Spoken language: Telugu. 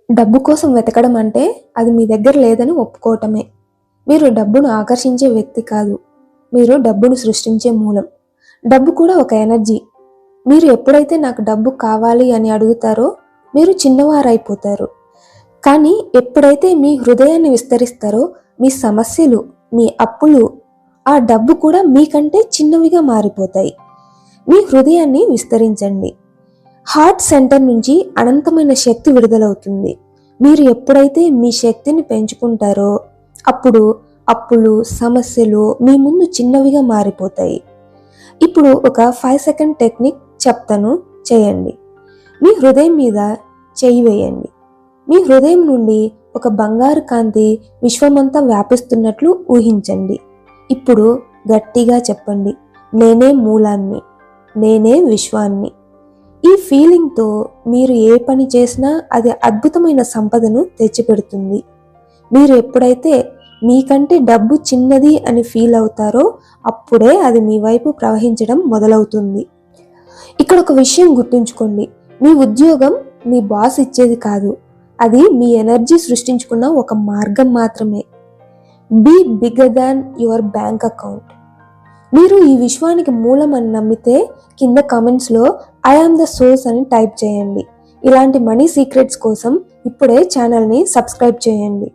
డబ్బు కోసం వెతకడం అంటే అది మీ దగ్గర లేదని ఒప్పుకోవటమే. మీరు డబ్బును ఆకర్షించే వ్యక్తి కాదు, మీరు డబ్బును సృష్టించే మూలం. డబ్బు కూడా ఒక ఎనర్జీ. మీరు ఎప్పుడైతే నాకు డబ్బు కావాలి అని అడుగుతారో మీరు చిన్నవారైపోతారు. కానీ ఎప్పుడైతే మీ హృదయాన్ని విస్తరిస్తారో మీ సమస్యలు, మీ అప్పులు, ఆ డబ్బు కూడా మీకంటే చిన్నవిగా మారిపోతాయి. మీ హృదయాన్ని విస్తరించండి. హార్ట్ సెంటర్ నుంచి అనంతమైన శక్తి విడుదలవుతుంది. మీరు ఎప్పుడైతే మీ శక్తిని పెంచుకుంటారో అప్పుడు అప్పులు, సమస్యలు మీ ముందు చిన్నవిగా మారిపోతాయి. ఇప్పుడు ఒక 5 సెకండ్ టెక్నిక్ చెప్తాను, చేయండి. మీ హృదయం మీద చెయ్యి వేయండి. మీ హృదయం నుండి ఒక బంగారు కాంతి విశ్వమంతా వ్యాపిస్తున్నట్లు ఊహించండి. ఇప్పుడు గట్టిగా చెప్పండి, నేనే మూలాన్ని, నేనే విశ్వాన్ని. ఈ ఫీలింగ్తో మీరు ఏ పని చేసినా అది అద్భుతమైన సంపదను తెచ్చిపెడుతుంది. మీరు ఎప్పుడైతే మీకంటే డబ్బు చిన్నది అని ఫీల్ అవుతారో అప్పుడే అది మీ వైపు ప్రవహించడం మొదలవుతుంది. ఇక్కడ ఒక విషయం గుర్తుంచుకోండి, మీ ఉద్యోగం మీ బాస్ ఇచ్చేది కాదు, అది మీ ఎనర్జీ సృష్టించుకున్న ఒక మార్గం మాత్రమే. Be bigger than your bank account. మీరు ఈ విశ్వానికి మూలం అని నమ్మితే కింద కామెంట్స్లో ఐ ఆమ్ ద సోర్స్ అని టైప్ చేయండి. ఇలాంటి మనీ సీక్రెట్స్ కోసం ఇప్పుడే ఛానల్ని సబ్స్క్రైబ్ చేయండి.